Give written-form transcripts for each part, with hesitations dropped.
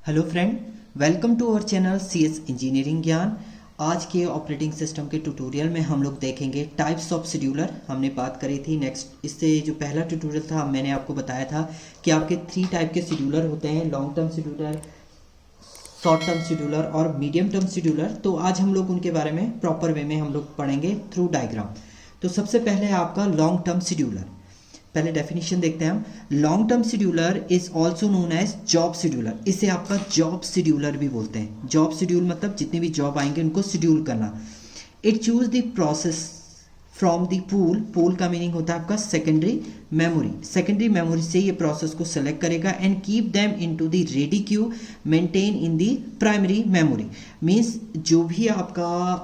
Hello friend, welcome to our channel CS engineering Gyan. आज के operating system के tutorial में हम लोग देखेंगे टाइप्स ऑफ शेड्यूलर। हमने बात करी थी नेक्स्ट, इससे जो पहला ट्यूटोरियल था मैंने आपको बताया था कि आपके 3 टाइप के शेड्यूलर होते हैं, long term scheduler, short term scheduler और मीडियम टर्म शेड्यूलर। तो आज हम लोग उनके बारे में प्रॉपर वे में हम लोग पढ़ेंगे थ्रू डायग्राम। तो सबसे पहले है आपका लॉन्ग टर्म शेड्यूलर। पहले डेफिनेशन देखते हैं हम। Long term scheduler is also known as job scheduler. इसे आपका जॉब शेड्यूलर भी बोलते हैं। जॉब शेड्यूल मतलब जितने भी जॉब आएंगे उनको शेड्यूल करना। It choose the process from the pool. Pool का मीनिंग होता है आपका सेकेंडरी मेमोरी। सेकेंडरी मेमोरी से ये प्रोसेस को सेलेक्ट करेगा and keep them into the ready queue maintain in the primary memory. Means जो भी आपका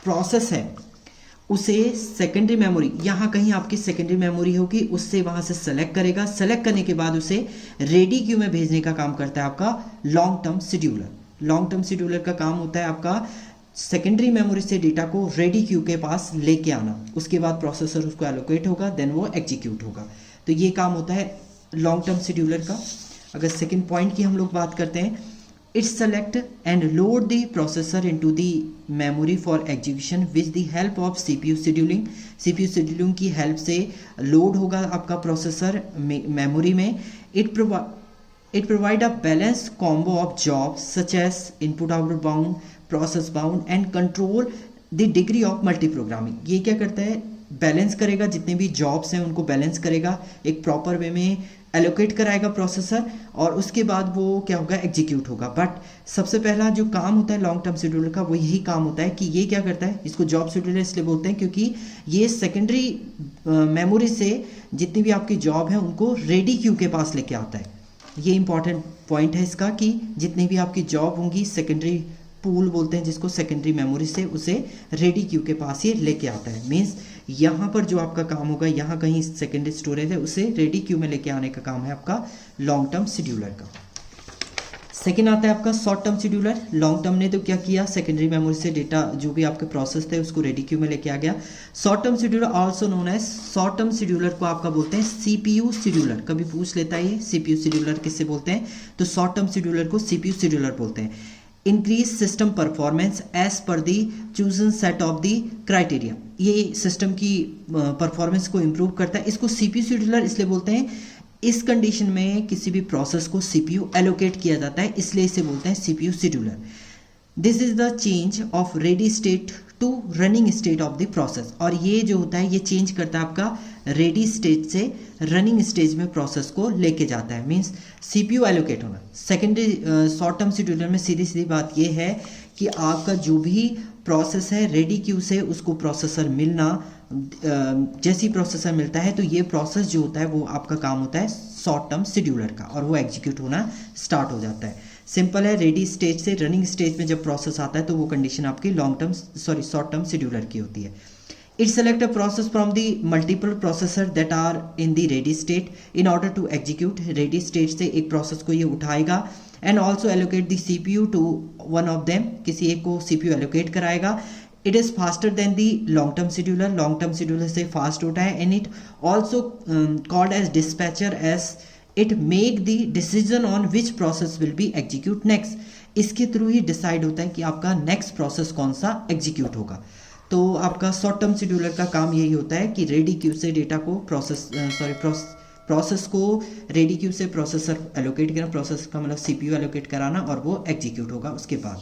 प्रोसेस है उसे सेकेंडरी मेमोरी, यहाँ कहीं आपकी सेकेंडरी मेमोरी होगी, उससे वहाँ से सेलेक्ट करेगा। सेलेक्ट करने के बाद उसे रेडी क्यू में भेजने का काम करता है आपका long term scheduler. Long term scheduler का काम होता है आपका सेकेंडरी मेमोरी से डेटा को रेडी क्यू के पास लेके आना। उसके बाद प्रोसेसर उसको एलोकेट होगा, देन वो एग्जीक्यूट होगा। तो ये काम होता है लॉन्ग टर्म शेड्यूलर का। अगर सेकेंड पॉइंट की हम लोग बात करते हैं, it select and load the processor into the memory for execution with the help of CPU scheduling। CPU scheduling की हेल्प से लोड होगा आपका प्रोसेसर मेमोरी में। it provide a balanced combo of jobs such as input output bound, process bound and control the degree of multiprogramming। ये क्या करता है, balance करेगा, जितने भी जॉब्स हैं उनको बैलेंस करेगा, एक प्रॉपर वे में एलोकेट कराएगा प्रोसेसर, और उसके बाद वो क्या होगा, एग्जीक्यूट होगा। बट सबसे पहला जो काम होता है लॉन्ग टर्म शेड्यूलर का वो यही काम होता है कि ये क्या करता है, इसको जॉब शेड्यूलर इसलिए बोलते हैं क्योंकि ये सेकेंडरी मेमोरी से जितनी भी आपकी जॉब है उनको रेडी क्यू के पास लेके आता है। ये इंपॉर्टेंट पॉइंट है इसका कि जितनी भी आपकी जॉब होंगी, सेकेंडरी पूल बोलते हैं जिसको, सेकेंडरी मेमोरी से उसे रेडी क्यू के पास ये लेके आता है। मीन्स यहाँ पर जो आपका काम होगा, यहाँ कहीं सेकेंडरी स्टोरेज है, उसे रेडी क्यू में लेके आने का काम है आपका लॉन्ग टर्म शेड्यूलर का। सेकेंड आता है आपका short term scheduler. Long term ने तो क्या किया, सेकेंडरी मेमोरी से डेटा जो भी आपके प्रोसेस थे उसको रेडी क्यू में लेके आ गया। Short term scheduler also known as, short term scheduler को आपका बोलते हैं सीपीयू शेड्यूलर। कभी पूछ लेता है ये सीपीयू शेड्यूलर किससे बोलते हैं, तो शॉर्ट टर्म शेड्यूलर को सीपीयू शेड्यूलर बोलते हैं। Increase system performance as per the chosen set of the criteria. ये सिस्टम की परफॉर्मेंस को इम्प्रूव करता है। इसको सीपीयू शेड्यूलर इसलिए बोलते हैं, इस कंडीशन में किसी भी प्रोसेस को सीपीयू एलोकेट किया जाता है, इसलिए इसे बोलते हैं CPU scheduler. This is the change of ready state to running state of the process. और ये जो होता है ये चेंज करता है आपका रेडी स्टेट से रनिंग स्टेज में प्रोसेस को लेके जाता है। मीन्स सीपीयू एलोकेट होना। सेकेंडरी शॉर्ट टर्म शेड्यूलर में सीधी सीधी बात ये है कि आपका जो भी प्रोसेस है रेडी क्यू से उसको प्रोसेसर मिलना, जैसी प्रोसेसर मिलता है तो ये प्रोसेस जो होता है वो आपका काम होता है शॉर्ट टर्म शेड्यूलर का, और वो एग्जीक्यूट होना स्टार्ट हो जाता है। सिंपल है, रेडी स्टेज से रनिंग स्टेज में जब प्रोसेस आता है तो वो कंडीशन आपकी शॉर्ट टर्म शेड्यूलर की होती है। It select a process from the multiple processor that are in the ready state in order to execute। ready state से एक प्रोसेस को ये उठाएगा and also allocate the CPU to one of them। किसी एक को CPU allocate कराएगा। It is faster than the long term scheduler। long term scheduler से fast होता है and it also called as dispatcher as it make the decision on which process will be execute next। इसके through ही decide होता है कि आपका next process कौन सा एग्जीक्यूट होगा। तो आपका शॉर्ट टर्म शेड्यूलर का काम यही होता है कि रेडी क्यू से डेटा को प्रोसेस को रेडी क्यू से प्रोसेसर एलोकेट करना, प्रोसेस का मतलब सीपीयू एलोकेट कराना, और वो एग्जीक्यूट होगा उसके बाद।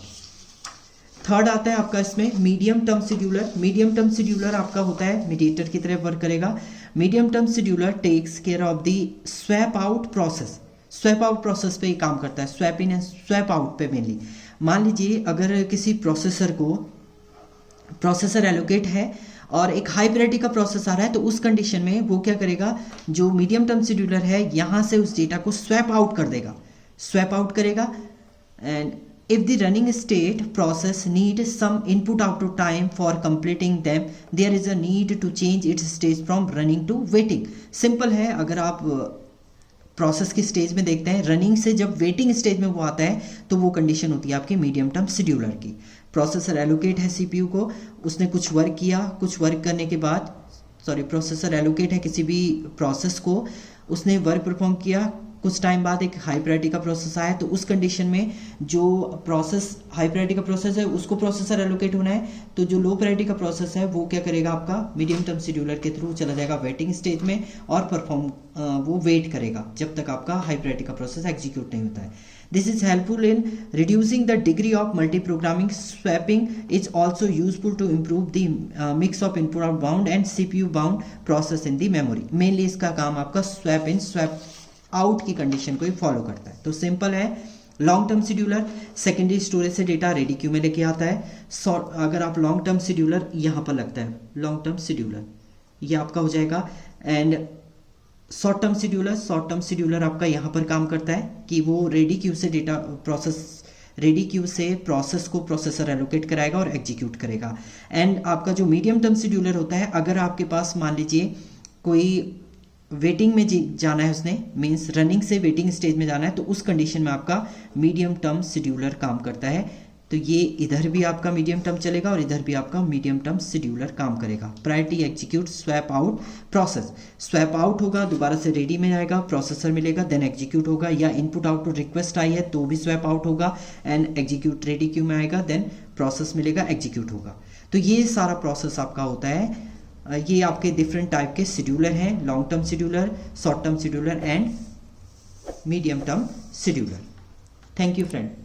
थर्ड आता है आपका इसमें medium term scheduler. Medium term scheduler आपका होता है मीडिएटर की तरह वर्क करेगा। Medium term scheduler takes care of the swap out process. Swap out process पे ही काम करता है, swap in and swap out पे मेनली। मान लीजिए अगर किसी प्रोसेसर एलोकेट है और एक हाई प्रायोरिटी का प्रोसेस आ रहा है, तो उस कंडीशन में वो क्या करेगा, जो मीडियम टर्म शेड्यूलर है यहाँ से उस डेटा को स्वैप आउट कर देगा, स्वैप आउट करेगा। And if the running state process need some input output time for completing them there is a need to change its stage from running to waiting. Simple है, अगर आप process की stage में देखते हैं, running से जब वेटिंग स्टेज में वो आता है तो वो कंडीशन होती है आपकी मीडियम टर्म शेड्यूलर की। प्रोसेसर एलोकेट है सीपीयू को, उसने कुछ वर्क किया, कुछ वर्क करने के बाद प्रोसेसर एलोकेट है किसी भी प्रोसेस को, उसने वर्क परफॉर्म किया, कुछ टाइम बाद एक हाई प्रायोरिटी का प्रोसेस आया, तो उस कंडीशन में जो प्रोसेस हाई प्रायोरिटी का प्रोसेस है उसको प्रोसेसर एलोकेट होना है, तो जो लो प्रायोरिटी का प्रोसेस है वो क्या करेगा, आपका मीडियम टर्म शेड्यूलर के थ्रू चला जाएगा वेटिंग स्टेज में और वो वेट करेगा जब तक आपका हाई प्रायोरिटी का प्रोसेस एग्जीक्यूट नहीं होता है। This is helpful in reducing the degree of multi-programming. Swapping is also useful to improve the mix of input bound and CPU bound process in the memory. Mainly इसका काम आपका swap in swap out की condition को ही follow करता है। तो simple है, long term scheduler secondary storage से डेटा रेडी क्यू में लेके आता है। अगर आप लॉन्ग टर्म शेड्यूलर यहाँ पर लगता है, लॉन्ग टर्म शेड्यूलर ये आपका हो जाएगा। एंड शॉर्ट टर्म शेड्यूलर आपका यहाँ पर काम करता है कि वो रेडी क्यू से डेटा रेडी क्यू से प्रोसेस को प्रोसेसर एलोकेट कराएगा और एग्जीक्यूट करेगा। एंड आपका जो मीडियम टर्म शेड्यूलर होता है, अगर आपके पास मान लीजिए कोई वेटिंग में जाना है, उसने मीन्स रनिंग से वेटिंग स्टेज में जाना है, तो उस कंडीशन में आपका मीडियम टर्म शेड्यूलर काम करता है। तो ये इधर भी आपका मीडियम टर्म चलेगा और इधर भी आपका मीडियम टर्म शेड्यूलर काम करेगा। Priority execute swap out process, swap out होगा दोबारा से रेडी में आएगा, प्रोसेसर मिलेगा, देन एग्जीक्यूट होगा, या इनपुट आउटपुट रिक्वेस्ट आई है तो भी स्वैप आउट होगा एंड एग्जीक्यूट रेडी क्यू में आएगा, देन प्रोसेस मिलेगा, एग्जीक्यूट होगा। तो ये सारा प्रोसेस आपका होता है। ये आपके डिफरेंट टाइप के शेड्यूलर हैं, long term scheduler, short term scheduler and medium term scheduler. Thank you friend.